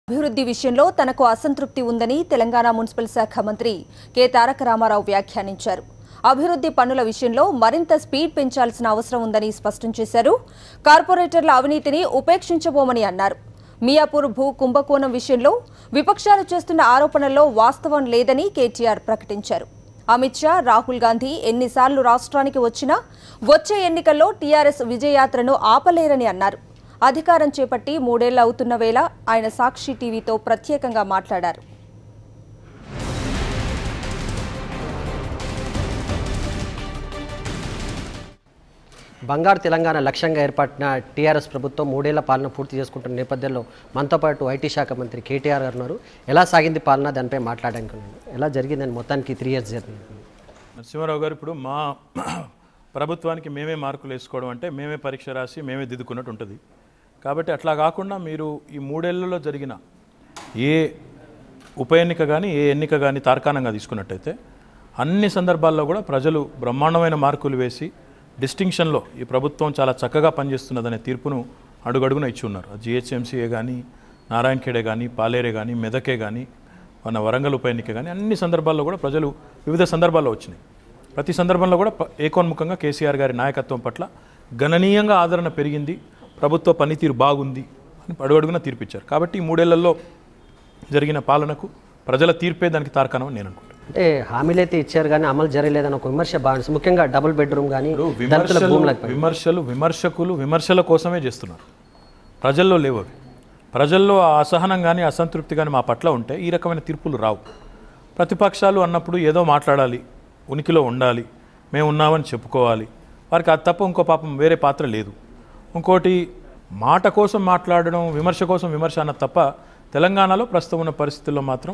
అభివృద్ధి విషయంలో తనకు అసంతృప్తి ఉందని తెలంగాణ మున్సిపల్ శాఖ మంత్రి కె తారక రామారావు వ్యాఖ్యానించారు. అభివృద్ధి పనుల విషయంలో మరింత స్పీడ్ పెంచాల్సిన అవసరం ఉందని స్పష్టం చేశారు. కార్పొరేటర్ల అవినీతిని ఉపేక్షించబోమని అన్నారు. మియాపూర్ భూ కుంభకోణం విషయంలో విపక్షాలు చేస్తున్న ఆరోపణల్లో వాస్తవం లేదని కేటీఆర్ ప్రకటించారు. అమిత్ షా, రాహుల్ గాంధీ ఎన్నిసార్లు రాష్ట్రానికి వచ్చినా వచ్చే ఎన్నికల్లో టీఆర్ఎస్ విజయయాత్రను ఆపలేరని అన్నారు. అధికారం చేపట్టి 3 ఏళ్లు అవుతున్న వేళ ఆయన సాక్షి టీవీతో ప్రత్యేకంగా మాట్లాడారు. బంగారు తెలంగాణ లక్ష్యంగా ఏర్పడిన టీఆర్ఎస్ ప్రభుత్వం 3 ఏళ్ల పాలన పూర్తి చేసుకుంటున్న నేపథ్యంలో మనతో పాటు ఐటీ శాఖ మంత్రి కేటీఆర్ గారు ఉన్నారు. ఎలా సాగింది పాలన, దానిపై మాట్లాడడానికి ఎలా జరిగిందని మొత్తానికి 3 ఇయర్స్ జరిగింది. నరసింహారావు గారు, ఇప్పుడు మా ప్రభుత్వానికి మేమే మార్కులు వేసుకోవడం అంటే మేమే పరీక్ష రాసి మేమే దిద్దుకున్నట్టు ఉంటుంది. కాబట్టి అట్లా కాకుండా మీరు ఈ 3 ఏళ్లలో జరిగిన ఏ ఉప ఎన్నిక కానీ ఏ ఎన్నిక కానీ తార్కాణంగా తీసుకున్నట్టయితే అన్ని సందర్భాల్లో కూడా ప్రజలు బ్రహ్మాండమైన మార్కులు వేసి డిస్టింక్షన్లో ఈ ప్రభుత్వం చాలా చక్కగా పనిచేస్తున్నదనే తీర్పును అడుగడుగున ఇచ్చి ఉన్నారు. జిహెచ్ఎంసీఏ కానీ, నారాయణఖేడే కానీ, పాలేరే కానీ, మెదకే కానీ, మన వరంగల్ ఉప ఎన్నిక కానీ అన్ని సందర్భాల్లో కూడా ప్రజలు వివిధ సందర్భాల్లో వచ్చినాయి. ప్రతి సందర్భంలో కూడా ఏకోన్ముఖంగా కేసీఆర్ గారి నాయకత్వం పట్ల గణనీయంగా ఆదరణ పెరిగింది, ప్రభుత్వ పనితీరు బాగుంది అని అడుగడుగున తీర్పిచ్చారు. కాబట్టి ఈ 3 ఏళ్లలో జరిగిన పాలనకు ప్రజల తీర్పే దానికి తార్కాణం అని నేను అనుకుంటాను. అంటే హామీలు అయితే ఇచ్చారు కానీ అమలు జరగలేదని ఒక విమర్శ బాగా, ముఖ్యంగా డబుల్ బెడ్రూమ్ కానీ విమర్శకులు విమర్శల కోసమే చేస్తున్నారు. ప్రజల్లో లేవు అవి. ప్రజల్లో ఆ అసహనం కానీ అసంతృప్తి కానీ మా పట్ల ఉంటే ఈ రకమైన తీర్పులు రావు. ప్రతిపక్షాలు అన్నప్పుడు ఏదో మాట్లాడాలి, ఉనికిలో ఉండాలి, మేము ఉన్నామని చెప్పుకోవాలి. వారికి అది తప్ప ఇంకో పాపం వేరే పాత్ర లేదు. ఇంకోటి మాట కోసం మాట్లాడడం, విమర్శ కోసం విమర్శ అన్న తప్ప తెలంగాణలో ప్రస్తుతం ఉన్న పరిస్థితుల్లో మాత్రం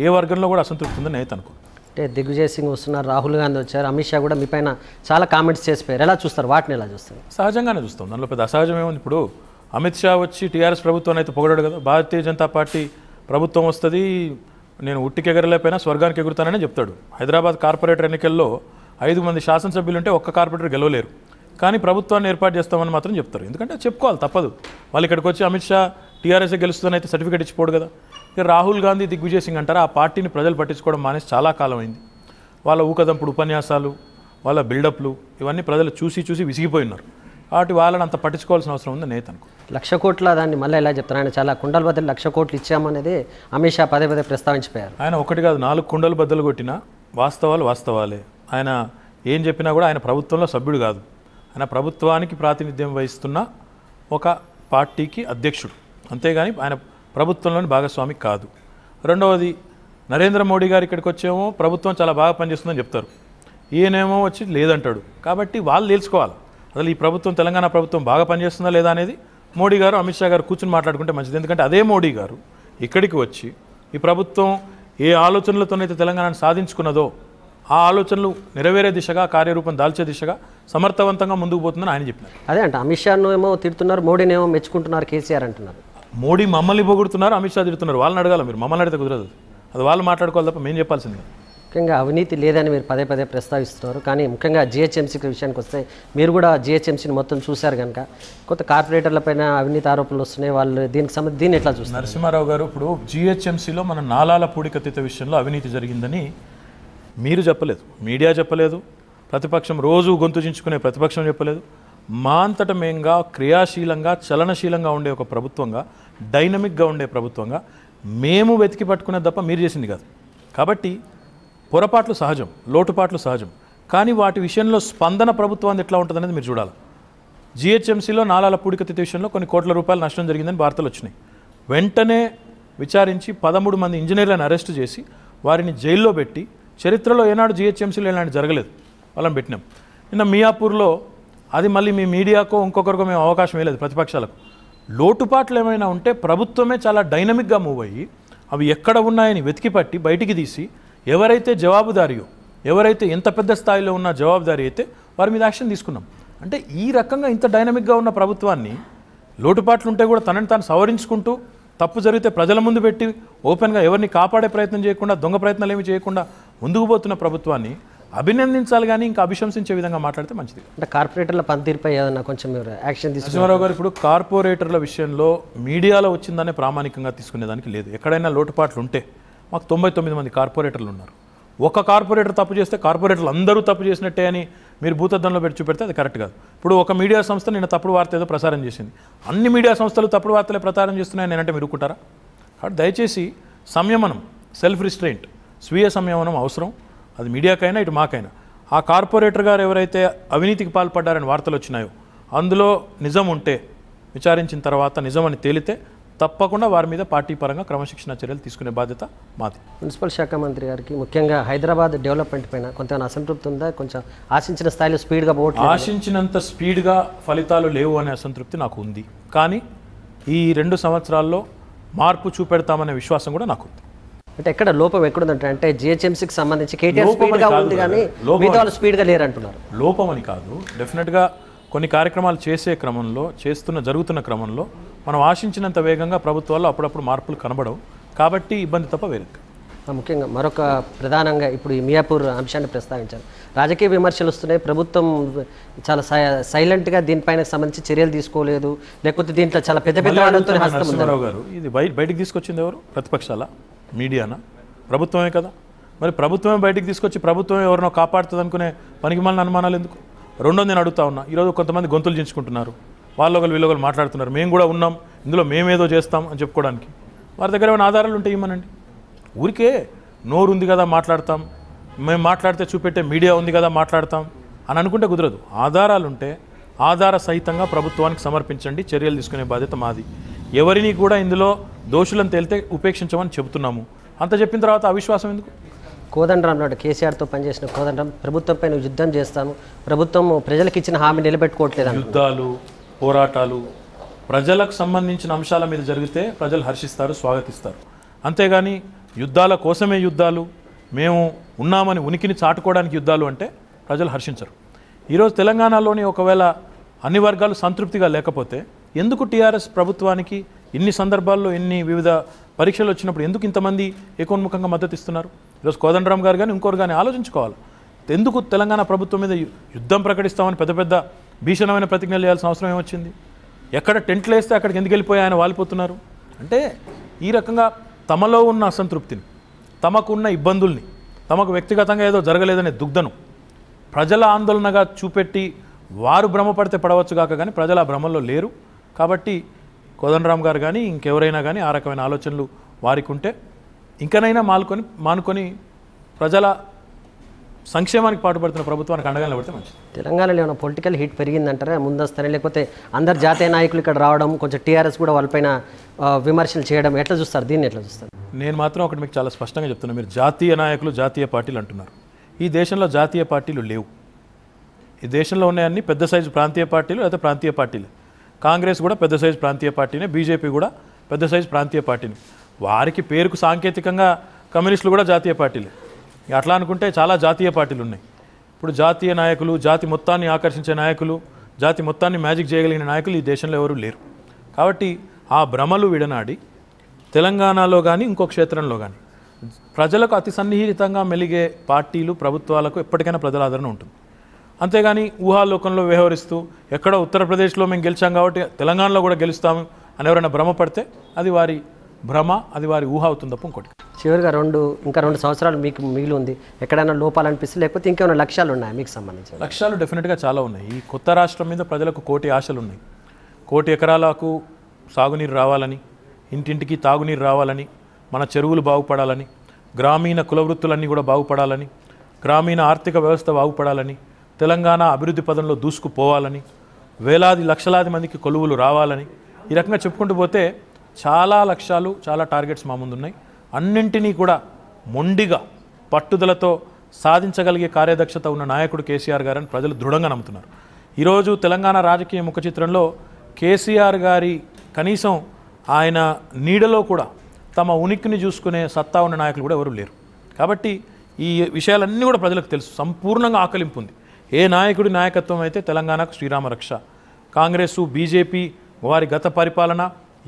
ఏ వర్గంలో కూడా అసంతృప్తి ఉందని నేను అనుకో. అంటే దిగ్విజయ్ సింగ్ వస్తున్నారు, రాహుల్ గాంధీ వచ్చారు, అమిత్ షా కూడా మీ పైన చాలా కామెంట్స్ చేసిపోయారు. ఎలా చూస్తారు వాటిని? ఎలా చూస్తారు? సహజంగానే చూస్తాం, దానిలో పెద్ద అసహజం ఏముంది. ఇప్పుడు అమిత్ షా వచ్చి టీఆర్ఎస్ ప్రభుత్వాన్ని అయితే పొగడాడు కదా. భారతీయ జనతా పార్టీ ప్రభుత్వం వస్తుంది, నేను ఉట్టికి ఎగరలేకపోయినా స్వర్గానికి ఎగురుతానని చెప్తాడు. హైదరాబాద్ కార్పొరేటర్ ఎన్నికల్లో 5 మంది శాసనసభ్యులు ఉంటే ఒక్క కార్పొరేటర్ గెలవలేరు, కానీ ప్రభుత్వాన్ని ఏర్పాటు చేస్తామని మాత్రం చెప్తారు. ఎందుకంటే చెప్పుకోవాలి, తప్పదు. వాళ్ళు ఇక్కడికి వచ్చి అమిత్ షా టీఆర్ఎస్ గెలుస్తుందని అయితే సర్టిఫికేట్ ఇచ్చిపోడు కదా. ఇక రాహుల్ గాంధీ, దిగ్విజయ్ సింగ్ అంటారా, ఆ పార్టీని ప్రజలు పట్టించుకోవడం మానేసి చాలా కాలం అయింది. వాళ్ళ ఊకదంపుడు ఉపన్యాసాలు, వాళ్ళ బిల్డప్లు ఇవన్నీ ప్రజలు చూసి చూసి విసిగిపోయినారు. కాబట్టి వాళ్ళని అంత పట్టించుకోవాల్సిన అవసరం ఉంది నేను అనుకో. 1,00,000 కోట్ల దాన్ని మళ్ళీ ఎలా చెప్తారు? ఆయన చాలా కుండల బద్దలు 1,00,000 కోట్లు ఇచ్చామనేది అమిత్ షా పదే ప్రస్తావించిపోయారు. ఆయన ఒకటి కాదు 4 కుండలు బద్దలు కొట్టినా వాస్తవాలు వాస్తవాలే. ఆయన ఏం చెప్పినా కూడా ఆయన ప్రభుత్వంలో సభ్యుడు కాదు. ఆయన ప్రభుత్వానికి ప్రాతినిధ్యం వహిస్తున్న ఒక పార్టీకి అధ్యక్షుడు, అంతేగాని ఆయన ప్రభుత్వంలోని భాగస్వామి కాదు. రెండవది, నరేంద్ర మోడీ గారు ఇక్కడికి వచ్చేమో ప్రభుత్వం చాలా బాగా పనిచేస్తుందని చెప్తారు, ఈయనేమో వచ్చి లేదంటాడు. కాబట్టి వాళ్ళు తెలుసుకోవాలి అసలు ఈ ప్రభుత్వం, తెలంగాణ ప్రభుత్వం బాగా పనిచేస్తుందా లేదా అనేది మోడీ గారు, అమిత్ షా గారు కూర్చుని మాట్లాడుకుంటే మంచిది. ఎందుకంటే అదే మోడీ గారు ఇక్కడికి వచ్చి ఈ ప్రభుత్వం ఏ ఆలోచనలతోనైతే తెలంగాణను సాధించుకున్నదో ఆ ఆలోచనలు నెరవేరే దిశగా, కార్యరూపం దాల్చే దిశగా సమర్థవంతంగా ముందుకు పోతుందని ఆయన చెప్పినారు. అదే అంటే అమిత్ షాను ఏమో తిడుతున్నారు, మోడీని ఏమో మెచ్చుకుంటున్నారు కేసీఆర్ అంటున్నారు. మోడీ మమ్మల్ని పొగుడుతున్నారు, అమిత్ షా తిడుతున్నారు. వాళ్ళని అడగాలి మీరు, మమ్మల్ని అడిగితే కుదరదు. అది వాళ్ళు మాట్లాడుకోవాలి తప్ప మేము చెప్పాల్సింది. ముఖ్యంగా అవినీతి లేదని మీరు పదే ప్రస్తావిస్తున్నారు. కానీ ముఖ్యంగా జిహెచ్ఎంసీ విషయానికి వస్తే మీరు కూడా జిహెచ్ఎంసీని మొత్తం చూశారు కనుక కొత్త కార్పొరేటర్లపైన అవినీతి ఆరోపణలు వస్తున్నాయి. వాళ్ళు దీన్ని ఎట్లా చూస్తారు? నరసింహారావు గారు, ఇప్పుడు జిహెచ్ఎంసీలో మన నాలాల పూడికతీత విషయంలో అవినీతి జరిగిందని మీరు చెప్పలేదు, మీడియా చెప్పలేదు, ప్రతిపక్షం రోజు గొంతు చించుకునే ప్రతిపక్షం చెప్పలేదు. మా అంతట మేంగా క్రియాశీలంగా, చలనశీలంగా ఉండే ఒక ప్రభుత్వంగా, డైనమిక్గా ఉండే ప్రభుత్వంగా మేము వెతికి పట్టుకునేది తప్ప మీరు చేసింది కాదు. కాబట్టి పొరపాట్లు సహజం, లోటుపాట్లు సహజం, కానీ వాటి విషయంలో స్పందన ప్రభుత్వాన్ని ఎట్లా ఉంటుందనేది మీరు చూడాలి. జిహెచ్ఎంసీలో నాలాల పూడికతీత విషయంలో కొన్ని కోట్ల రూపాయల నష్టం జరిగిందని వార్తలు వచ్చినాయి. వెంటనే విచారించి 13 మంది ఇంజనీర్లను అరెస్ట్ చేసి వారిని జైల్లో పెట్టి, చరిత్రలో ఏనాడు జిహెచ్ఎంసీలో ఎలాంటి జరగలేదు, వాళ్ళని పెట్టినాం. నిన్న మియాపూర్లో అది మళ్ళీ మీ మీడియాకో ఇంకొకరికో మేము అవకాశం వేయలేదు ప్రతిపక్షాలకు. లోటుపాట్లు ఏమైనా ఉంటే ప్రభుత్వమే చాలా డైనమిక్గా మూవ్ అయ్యి అవి ఎక్కడ ఉన్నాయని వెతికి పట్టి బయటికి తీసి ఎవరైతే జవాబుదారియో, ఎవరైతే ఎంత పెద్ద స్థాయిలో ఉన్న జవాబుదారీ అయితే వారి మీద యాక్షన్ తీసుకున్నాం. అంటే ఈ రకంగా ఇంత డైనమిక్గా ఉన్న ప్రభుత్వాన్ని లోటుపాట్లు ఉంటే కూడా తనని తాను సవరించుకుంటూ, తప్పు జరిగితే ప్రజల ముందు పెట్టి ఓపెన్గా ఎవరిని కాపాడే ప్రయత్నం చేయకుండా, దొంగ ప్రయత్నాలు ఏమి చేయకుండా ముందుకు పోతున్న ప్రభుత్వాన్ని అభినందించాలి కానీ ఇంకా అభిశంసించే విధంగా మాట్లాడితే మంచిది. అంటే కార్పొరేటర్ల పనితీరుపై ఏదన్నా కొంచెం మీరు యాక్షన్ తీసుకున్నారు? నరసింహారావు గారు, ఇప్పుడు కార్పొరేటర్ల విషయంలో మీడియాలో వచ్చిందనే ప్రామాణికంగా తీసుకునేదానికి లేదు. ఎక్కడైనా లోటుపాట్లు ఉంటే మాకు 99 మంది కార్పొరేటర్లు ఉన్నారు. ఒక కార్పొరేటర్ తప్పు చేస్తే కార్పొరేటర్లు అందరూ తప్పు చేసినట్టే అని మీరు భూతద్దంలో పెట్టి చూపెడితే అది కరెక్ట్ కాదు. ఇప్పుడు ఒక మీడియా సంస్థ నిన్న తప్పుడు వార్త ఏదో ప్రసారం చేసింది, అన్ని మీడియా సంస్థలు తప్పుడు వార్తలే ప్రచారం చేస్తున్నాయని నేనంటే మీరు ఊరుకుంటారా? కాబట్టి దయచేసి సంయమనం, సెల్ఫ్ రిస్ట్రెయింట్, స్వీయ సంయమనం అవసరం. అది మీడియాకైనా ఇటు మాకైనా. ఆ కార్పొరేటర్ గారు ఎవరైతే అవినీతికి పాల్పడ్డారని వార్తలు వచ్చినాయో అందులో నిజం ఉంటే విచారించిన తర్వాత నిజమని తేలితే తప్పకుండా వారి మీద పార్టీ పరంగా క్రమశిక్షణ చర్యలు తీసుకునే బాధ్యత మాది. మున్సిపల్ శాఖ మంత్రి గారికి ముఖ్యంగా హైదరాబాద్ డెవలప్మెంట్ పైన కొంత అసంతృప్తి ఉందా? కొంచెం ఆశించిన స్థాయిలో స్పీడ్గా పోవట్లేదు, ఆశించినంత స్పీడ్గా ఫలితాలు లేవు అనే అసంతృప్తి నాకు ఉంది. కానీ ఈ 2 సంవత్సరాల్లో మార్పు చూపెడతామనే విశ్వాసం కూడా నాకు ఉంది. అంటే ఎక్కడ లోపం ఎక్కడుందంటే, అంటే జిహెచ్ఎంసీకి సంబంధించి కేటీఆర్ స్పీడ్గా ఉంది కానీ మిగతా వాళ్ళు స్పీడ్గా లేరంటున్నారు. లోపం అని కాదు, డెఫినెట్గా కొన్ని కార్యక్రమాలు జరుగుతున్న క్రమంలో మనం ఆశించినంత వేగంగా ప్రభుత్వాల్లో అప్పుడప్పుడు మార్పులు కనబడవు. కాబట్టి ఇబ్బంది తప్ప వేరే. ముఖ్యంగా మరొక ప్రధానంగా ఇప్పుడు ఈ మియాపూర్ అంశాన్ని ప్రస్తావించారు. రాజకీయ విమర్శలు వస్తున్నాయి, ప్రభుత్వం చాలా సైలెంట్గా దీనిపైన సంబంధించి చర్యలు తీసుకోలేదు, లేకపోతే దీంట్లో చాలా పెద్ద పెద్ద నరసింహారావు గారు, ఇది బయటికి తీసుకొచ్చింది ఎవరు? ప్రతిపక్షాల, మీడియానా? ప్రభుత్వమే కదా. మరి ప్రభుత్వమే బయటికి తీసుకొచ్చి ప్రభుత్వమే ఎవరినో కాపాడుతుంది అనుకునే పనికిమాలిన అనుమానాలు ఎందుకు? రెండోది నేను అడుగుతా ఉన్నా, ఈరోజు కొంతమంది గొంతులు చించుకుంటున్నారు, వీళ్ళొకరు మాట్లాడుతున్నారు, మేము కూడా ఉన్నాం ఇందులో, మేమేదో చేస్తాం అని చెప్పుకోవడానికి. వారి దగ్గర ఏమైనా ఆధారాలు ఉంటే ఇవ్వనండి. ఊరికే నోరు ఉంది కదా మాట్లాడతాం, మేము మాట్లాడితే చూపెట్టే మీడియా ఉంది కదా మాట్లాడతాం అని అనుకుంటే కుదరదు. ఆధారాలు ఉంటే ఆధార సహితంగా ప్రభుత్వానికి సమర్పించండి, చర్యలు తీసుకునే బాధ్యత మాది. ఎవరిని కూడా ఇందులో దోషులను తేలితే ఉపేక్షించమని చెబుతున్నాము. అంత చెప్పిన తర్వాత అవిశ్వాసం ఎందుకు? కోదండరాం నాడు కేసీఆర్తో పనిచేసిన కోదండరాం ప్రభుత్వంపై యుద్ధం చేస్తాము, ప్రభుత్వం ప్రజలకు ఇచ్చిన హామీ నిలబెట్టుకోవట్లేదు. యుద్ధాలు, పోరాటాలు ప్రజలకు సంబంధించిన అంశాల మీద జరిగితే ప్రజలు హర్షిస్తారు, స్వాగతిస్తారు. అంతేగాని యుద్ధాల కోసమే యుద్ధాలు, మేము ఉన్నామని ఉనికిని చాటుకోవడానికి యుద్ధాలు అంటే ప్రజలు హర్షించరు. ఈరోజు తెలంగాణలోని ఒకవేళ అన్ని వర్గాలు సంతృప్తిగా లేకపోతే ఎందుకు టీఆర్ఎస్ ప్రభుత్వానికి ఇన్ని సందర్భాల్లో ఇన్ని వివిధ పరీక్షలు వచ్చినప్పుడు ఎందుకు ఇంతమంది ఏకోన్ముఖంగా మద్దతు ఇస్తున్నారు? ఈరోజు కోదండరాం గారు కానీ ఇంకోరు కానీ ఆలోచించుకోవాలి. ఎందుకు తెలంగాణ ప్రభుత్వం మీద యుద్ధం ప్రకటిస్తామని పెద్ద పెద్ద భీషణమైన ప్రతిజ్ఞలు చేయాల్సిన అవసరం ఏమొచ్చింది? ఎక్కడ టెంట్లు వేస్తే అక్కడికి ఎందుకు వెళ్ళిపోయి ఆయన వాలిపోతున్నారు? అంటే ఈ రకంగా తమలో ఉన్న అసంతృప్తిని, తమకున్న ఇబ్బందుల్ని, తమకు వ్యక్తిగతంగా ఏదో జరగలేదనే దుగ్ధను ప్రజల ఆందోళనగా చూపెట్టి వారు భ్రమపడితే పడవచ్చు కాక కానీ ప్రజలు ఆ భ్రమల్లో లేరు. కాబట్టి కోదండరాం గారు కానీ ఇంకెవరైనా కానీ ఆ రకమైన ఆలోచనలు వారికి ఉంటే ఇంకనైనా మానుకొని ప్రజల సంక్షేమానికి పాటుపడుతున్న ప్రభుత్వానికి అండగా నిలబడితే మంచిది. తెలంగాణలో ఏమైనా పొలిటికల్ హీట్ పెరిగిందంటారా ముందస్తనే, లేకపోతే అందరు జాతీయ నాయకులు ఇక్కడ రావడం, కొంచెం టీఆర్ఎస్ కూడా వాళ్ళపైన విమర్శలు చేయడం, ఎట్లా చూస్తారు దీన్ని? ఎట్లా చూస్తారు? నేను మాత్రం ఒకటి మీకు చాలా స్పష్టంగా చెప్తున్నాను. మీరు జాతీయ నాయకులు, జాతీయ పార్టీలు అంటున్నారు. ఈ దేశంలో జాతీయ పార్టీలు లేవు. ఈ దేశంలో ఉన్నాయన్నీ పెద్ద సైజు ప్రాంతీయ పార్టీలు లేదా ప్రాంతీయ పార్టీలు. కాంగ్రెస్ కూడా పెద్ద సైజు ప్రాంతీయ పార్టీనే, బీజేపీ కూడా పెద్ద సైజు ప్రాంతీయ పార్టీని. వారికి పేరుకు సాంకేతికంగా కమ్యూనిస్టులు కూడా జాతీయ పార్టీలే. అట్లా అనుకుంటే చాలా జాతీయ పార్టీలు ఉన్నాయి. ఇప్పుడు జాతీయ నాయకులు, జాతి మొత్తాన్ని ఆకర్షించే నాయకులు, జాతి మొత్తాన్ని మ్యాజిక్ చేయగలిగిన నాయకులు ఈ దేశంలో ఎవరు లేరు. కాబట్టి ఆ భ్రమలు విడనాడి తెలంగాణలో కానీ ఇంకో క్షేత్రంలో కానీ ప్రజలకు అతి సన్నిహితంగా మెలిగే పార్టీలు, ప్రభుత్వాలకు ఎప్పటికైనా ప్రజల ఆదరణ ఉంటుంది. అంతేగాని ఊహాలోకంలో వ్యవహరిస్తూ ఎక్కడో ఉత్తరప్రదేశ్లో మేము గెలిచాం కాబట్టి తెలంగాణలో కూడా గెలుస్తాము అని ఎవరైనా భ్రమపడితే అది వారి భ్రమ, అది వారి ఊహ అవుతుంది తప్ప ఇంకోటి. చివరిగా ఇంకా 2 సంవత్సరాలు మీకు మిగిలి ఉంది. ఎక్కడైనా లోపాలు అనిపిస్తుంది, లేకపోతే ఇంకేమైనా లక్ష్యాలు ఉన్నాయా మీకు సంబంధించి? లక్ష్యాలు డెఫినెట్గా చాలా ఉన్నాయి. ఈ కొత్త రాష్ట్రం మీద ప్రజలకు 1 కోటి ఆశలు ఉన్నాయి. 1 కోటి ఎకరాలకు సాగునీరు రావాలని, ఇంటింటికి తాగునీరు రావాలని, మన చెరువులు బాగుపడాలని, గ్రామీణ కులవృత్తులన్నీ కూడా బాగుపడాలని, గ్రామీణ ఆర్థిక వ్యవస్థ బాగుపడాలని, తెలంగాణ అభివృద్ధి పదంలో దూసుకుపోవాలని, వేలాది లక్షలాది మందికి కొలువులు రావాలని, ఈ రకంగా చెప్పుకుంటూ పోతే చాలా లక్ష్యాలు, చాలా టార్గెట్స్ మా ముందున్నాయి. అన్నింటినీ కూడా మొండిగా పట్టుదలతో సాధించగలిగే కార్యదక్షత ఉన్న నాయకుడు కేసీఆర్ గారని ప్రజలు దృఢంగా నమ్ముతున్నారు. ఈరోజు తెలంగాణ రాజకీయ ముఖ చిత్రంలో కేసీఆర్ గారి కనీసం ఆయన నీడలో కూడా తమ ఉనికిని చూసుకునే సత్తా ఉన్న నాయకులు కూడా ఎవరు లేరు. కాబట్టి ఈ విషయాలన్నీ కూడా ప్రజలకు తెలుసు, సంపూర్ణంగా ఆకలింపు ఉంది. ఏ నాయకుడి నాయకత్వం అయితే తెలంగాణకు శ్రీరామ రక్ష. కాంగ్రెసు, బీజేపీ వారి గత పరిపాలన,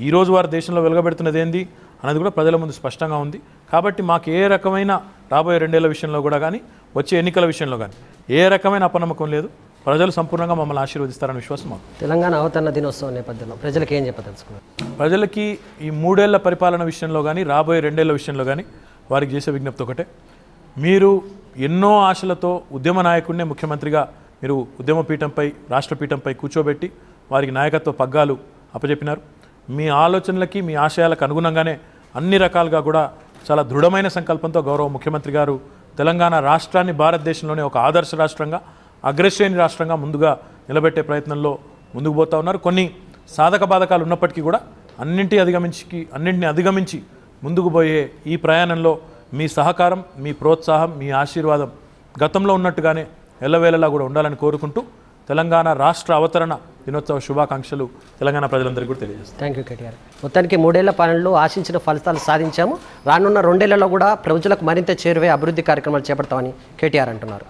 ఈరోజు వారి దేశంలో వెలుగబెడుతున్నది ఏంది అన్నది కూడా ప్రజల ముందు స్పష్టంగా ఉంది. కాబట్టి మాకు ఏ రకమైన రాబోయే 2 ఏళ్ల విషయంలో కూడా కానీ వచ్చే ఎన్నికల విషయంలో కానీ ఏ రకమైన అపనమ్మకం లేదు. ప్రజలు సంపూర్ణంగా మమ్మల్ని ఆశీర్వదిస్తారనే విశ్వాసం మాకు. తెలంగాణ అవతరణ దినోత్సవం నేపథ్యంలో ప్రజలకు ఏం చెప్పదలుచుకున్నారు? ప్రజలకి ఈ 3 ఏళ్ల పరిపాలన విషయంలో కానీ రాబోయే 2 ఏళ్ల విషయంలో కానీ వారికి చేసే విజ్ఞప్తి ఒకటే, మీరు ఎన్నో ఆశలతో ఉద్యమ నాయకుడినే ముఖ్యమంత్రిగా మీరు ఉద్యమ పీఠంపై రాష్ట్ర పీఠంపై కూర్చోబెట్టి వారికి నాయకత్వ పగ్గాలు అప్పచెప్పినారు. మీ ఆలోచనలకి మీ ఆశయాలకు అనుగుణంగానే అన్ని రకాలుగా కూడా చాలా దృఢమైన సంకల్పంతో గౌరవ ముఖ్యమంత్రి గారు తెలంగాణ రాష్ట్రాన్ని భారతదేశంలోనే ఒక ఆదర్శ రాష్ట్రంగా అగ్రశ్రేణి రాష్ట్రంగా ముందుగా నిలబెట్టే ప్రయత్నంలో ముందుకు పోతా ఉన్నారు. కొన్ని సాధక బాధకాలు ఉన్నప్పటికీ కూడా అన్నింటిని అధిగమించి ముందుకు పోయే ఈ ప్రయాణంలో మీ సహకారం, మీ ప్రోత్సాహం, మీ ఆశీర్వాదం గతంలో ఉన్నట్టుగానే ఎల్లవేళలా కూడా ఉండాలని కోరుకుంటూ తెలంగాణ రాష్ట్ర అవతరణ దినోత్సవ శుభాకాంక్షలు తెలంగాణ ప్రజలందరికీ కూడా తెలియజేస్తాను. Thank you KTR. మొత్తానికి 3 ఏళ్ల పాలనలో ఆశించిన ఫలితాలు సాధించాము. రానున్న 2 ఏళ్లలో కూడా ప్రజలకు మరింత చేరువే అభివృద్ధి కార్యక్రమాలు చేపడతామని కేటీఆర్ అంటున్నారు.